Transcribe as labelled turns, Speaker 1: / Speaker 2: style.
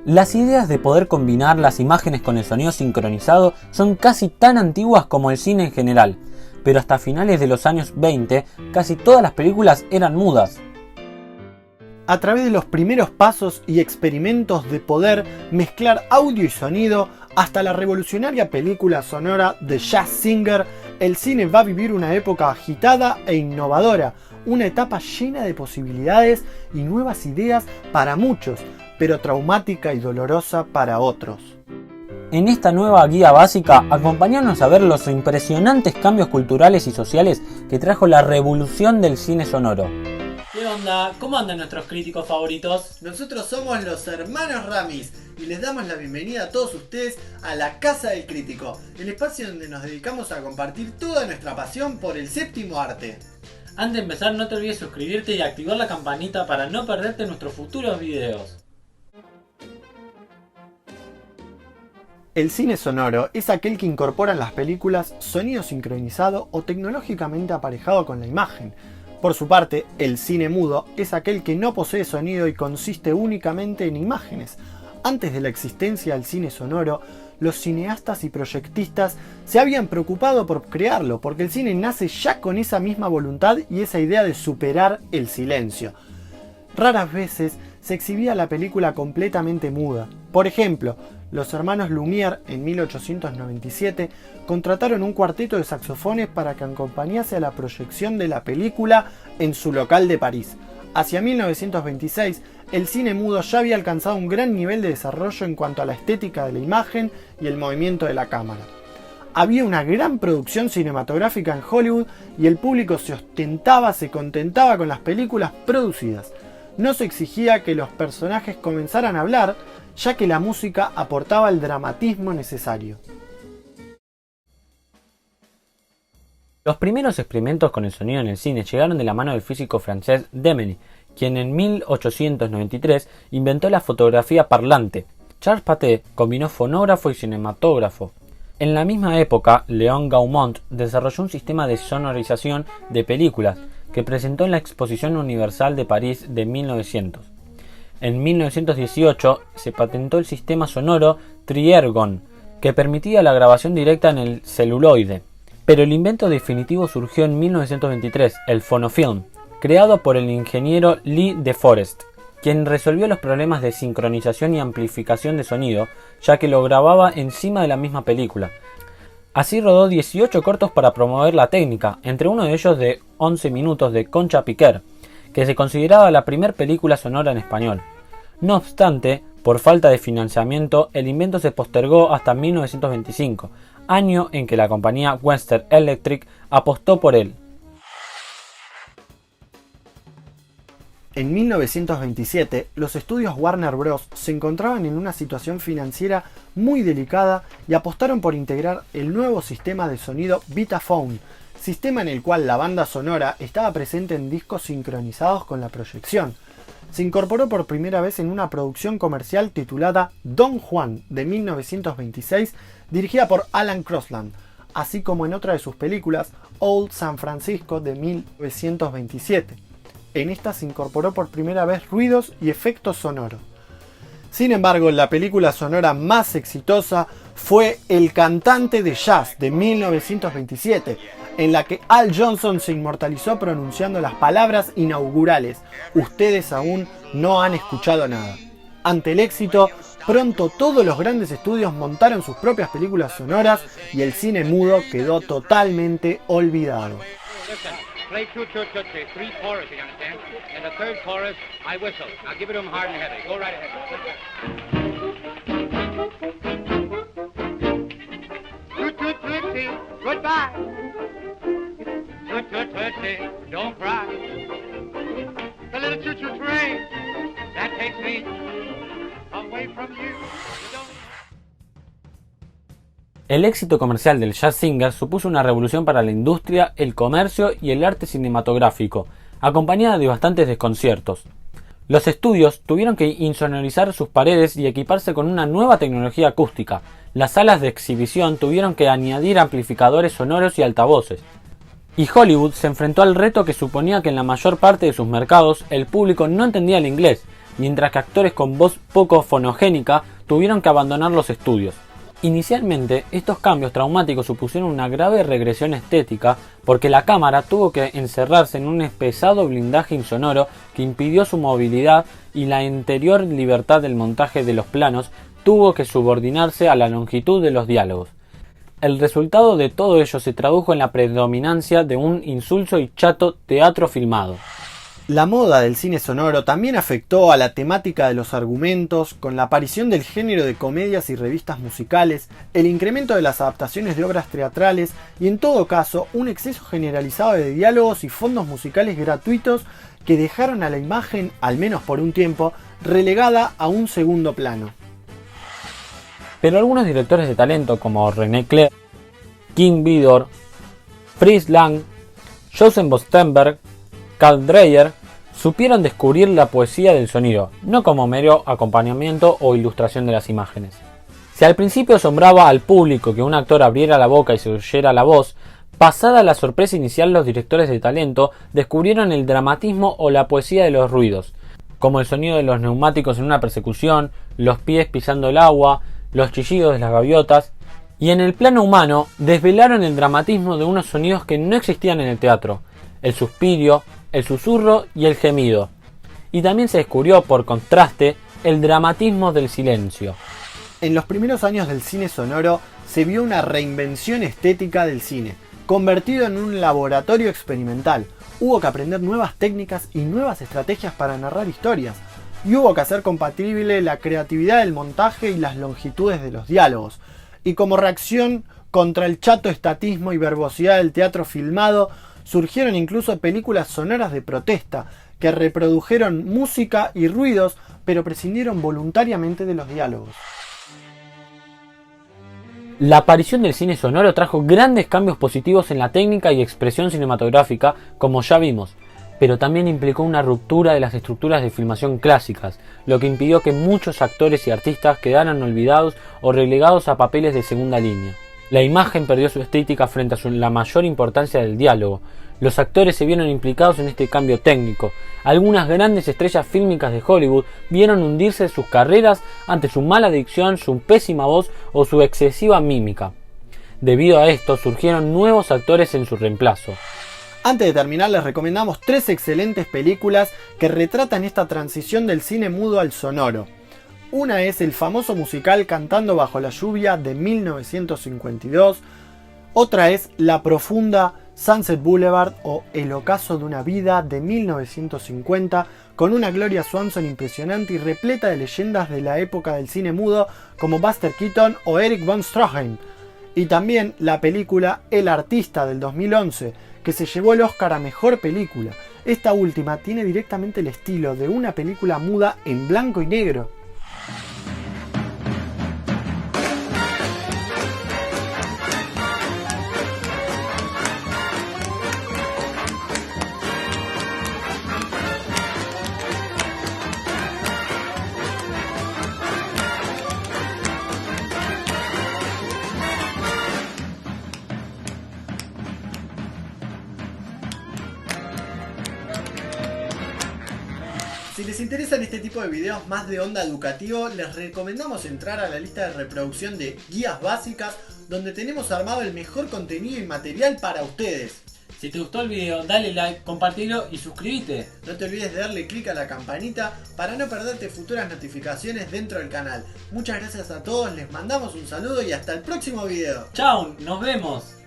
Speaker 1: Las ideas de poder combinar las imágenes con el sonido sincronizado son casi tan antiguas como el cine en general, pero hasta finales de los años 20 casi todas las películas eran mudas.
Speaker 2: A través de los primeros pasos y experimentos de poder mezclar audio y sonido, hasta la revolucionaria película sonora The Jazz Singer, el cine va a vivir una época agitada e innovadora, una etapa llena de posibilidades y nuevas ideas para muchos, pero traumática y dolorosa para otros.
Speaker 1: En esta nueva guía básica, acompáñanos a ver los impresionantes cambios culturales y sociales que trajo la revolución del cine sonoro.
Speaker 3: ¿Qué onda? ¿Cómo andan nuestros críticos favoritos?
Speaker 2: Nosotros somos los hermanos Ramis y les damos la bienvenida a todos ustedes a la Casa del Crítico, el espacio donde nos dedicamos a compartir toda nuestra pasión por el séptimo arte.
Speaker 3: Antes de empezar, no te olvides suscribirte y activar la campanita para no perderte nuestros futuros videos.
Speaker 2: El cine sonoro es aquel que incorpora en las películas sonido sincronizado o tecnológicamente aparejado con la imagen. Por su parte, el cine mudo es aquel que no posee sonido y consiste únicamente en imágenes. Antes de la existencia del cine sonoro, los cineastas y proyectistas se habían preocupado por crearlo, porque el cine nace ya con esa misma voluntad y esa idea de superar el silencio. Raras veces se exhibía la película completamente muda. Por ejemplo, los hermanos Lumière en 1897 contrataron un cuarteto de saxofones para que acompañase a la proyección de la película en su local de París. Hacia 1926, el cine mudo ya había alcanzado un gran nivel de desarrollo en cuanto a la estética de la imagen y el movimiento de la cámara. Había una gran producción cinematográfica en Hollywood y el público se contentaba con las películas producidas. No se exigía que los personajes comenzaran a hablar, ya que la música aportaba el dramatismo necesario.
Speaker 1: Los primeros experimentos con el sonido en el cine llegaron de la mano del físico francés Demeny, quien en 1893 inventó la fotografía parlante. Charles Pathé combinó fonógrafo y cinematógrafo. En la misma época, Léon Gaumont desarrolló un sistema de sonorización de películas que presentó en la Exposición Universal de París de 1900. En 1918 se patentó el sistema sonoro Triergon, que permitía la grabación directa en el celuloide. Pero el invento definitivo surgió en 1923, el fonofilm, creado por el ingeniero Lee de Forest, quien resolvió los problemas de sincronización y amplificación de sonido, ya que lo grababa encima de la misma película. Así rodó 18 cortos para promover la técnica, entre uno de ellos de 11 minutos de Concha Piquer, que se consideraba la primera película sonora en español. No obstante, por falta de financiamiento, el invento se postergó hasta 1925, año en que la compañía Western Electric apostó por él.
Speaker 2: En 1927, los estudios Warner Bros. Se encontraban en una situación financiera muy delicada y apostaron por integrar el nuevo sistema de sonido Vitaphone, sistema en el cual la banda sonora estaba presente en discos sincronizados con la proyección. Se incorporó por primera vez en una producción comercial titulada Don Juan de 1926, dirigida por Alan Crosland, así como en otra de sus películas, Old San Francisco de 1927. En esta se incorporó por primera vez ruidos y efectos sonoros. Sin embargo, la película sonora más exitosa fue El cantante de jazz de 1927, en la que Al Johnson se inmortalizó pronunciando las palabras inaugurales: "Ustedes aún no han escuchado nada". Ante el éxito, pronto todos los grandes estudios montaron sus propias películas sonoras y el cine mudo quedó totalmente olvidado.
Speaker 4: Play two, two, two, three. Three chorus, you understand? And the third chorus, I whistle. Now give it to him hard and heavy. Go right ahead. Toot, toot, tootsie, goodbye. Toot, toot, tootsie, don't cry. The little choo-choo train, that takes me away from you.
Speaker 1: El éxito comercial del Jazz Singer supuso una revolución para la industria, el comercio y el arte cinematográfico, acompañada de bastantes desconciertos. Los estudios tuvieron que insonorizar sus paredes y equiparse con una nueva tecnología acústica. Las salas de exhibición tuvieron que añadir amplificadores sonoros y altavoces. Y Hollywood se enfrentó al reto que suponía que en la mayor parte de sus mercados el público no entendía el inglés, mientras que actores con voz poco fonogénica tuvieron que abandonar los estudios. Inicialmente, estos cambios traumáticos supusieron una grave regresión estética porque la cámara tuvo que encerrarse en un pesado blindaje insonoro que impidió su movilidad y la interior libertad del montaje de los planos tuvo que subordinarse a la longitud de los diálogos. El resultado de todo ello se tradujo en la predominancia de un insulso y chato teatro filmado.
Speaker 2: La moda del cine sonoro también afectó a la temática de los argumentos, con la aparición del género de comedias y revistas musicales, el incremento de las adaptaciones de obras teatrales y, en todo caso, un exceso generalizado de diálogos y fondos musicales gratuitos que dejaron a la imagen, al menos por un tiempo, relegada a un segundo plano.
Speaker 1: Pero algunos directores de talento como René Clair, King Vidor, Fritz Lang, Joseph Bostenberg, Carl Dreyer supieron descubrir la poesía del sonido, no como mero acompañamiento o ilustración de las imágenes. Si al principio asombraba al público que un actor abriera la boca y se oyera la voz, pasada la sorpresa inicial los directores de talento descubrieron el dramatismo o la poesía de los ruidos, como el sonido de los neumáticos en una persecución, los pies pisando el agua, los chillidos de las gaviotas, y en el plano humano desvelaron el dramatismo de unos sonidos que no existían en el teatro, el suspiro, el susurro y el gemido. Y también se descubrió, por contraste, el dramatismo del silencio.
Speaker 2: En los primeros años del cine sonoro se vio una reinvención estética del cine, convertido en un laboratorio experimental. Hubo que aprender nuevas técnicas y nuevas estrategias para narrar historias, y hubo que hacer compatible la creatividad del montaje y las longitudes de los diálogos. Y como reacción contra el chato estatismo y verbosidad del teatro filmado, surgieron incluso películas sonoras de protesta, que reprodujeron música y ruidos, pero prescindieron voluntariamente de los diálogos.
Speaker 1: La aparición del cine sonoro trajo grandes cambios positivos en la técnica y expresión cinematográfica, como ya vimos, pero también implicó una ruptura de las estructuras de filmación clásicas, lo que impidió que muchos actores y artistas quedaran olvidados o relegados a papeles de segunda línea. La imagen perdió su estética frente a la mayor importancia del diálogo. Los actores se vieron implicados en este cambio técnico. Algunas grandes estrellas fílmicas de Hollywood vieron hundirse sus carreras ante su mala dicción, su pésima voz o su excesiva mímica. Debido a esto surgieron nuevos actores en su reemplazo.
Speaker 2: Antes de terminar, les recomendamos 3 excelentes películas que retratan esta transición del cine mudo al sonoro. Una es el famoso musical Cantando bajo la lluvia de 1952, otra es la profunda Sunset Boulevard o El ocaso de una vida de 1950, con una Gloria Swanson impresionante y repleta de leyendas de la época del cine mudo como Buster Keaton o Erich von Stroheim, y también la película El artista del 2011, que se llevó el Oscar a Mejor Película. Esta última tiene directamente el estilo de una película muda en blanco y negro. Si les interesan este tipo de videos más de onda educativo, les recomendamos entrar a la lista de reproducción de Guías Básicas, donde tenemos armado el mejor contenido y material para ustedes.
Speaker 3: Si te gustó el video, dale like, compartilo y suscríbete.
Speaker 2: No te olvides de darle clic a la campanita para no perderte futuras notificaciones dentro del canal. Muchas gracias a todos, les mandamos un saludo y hasta el próximo video.
Speaker 3: Chao, nos vemos.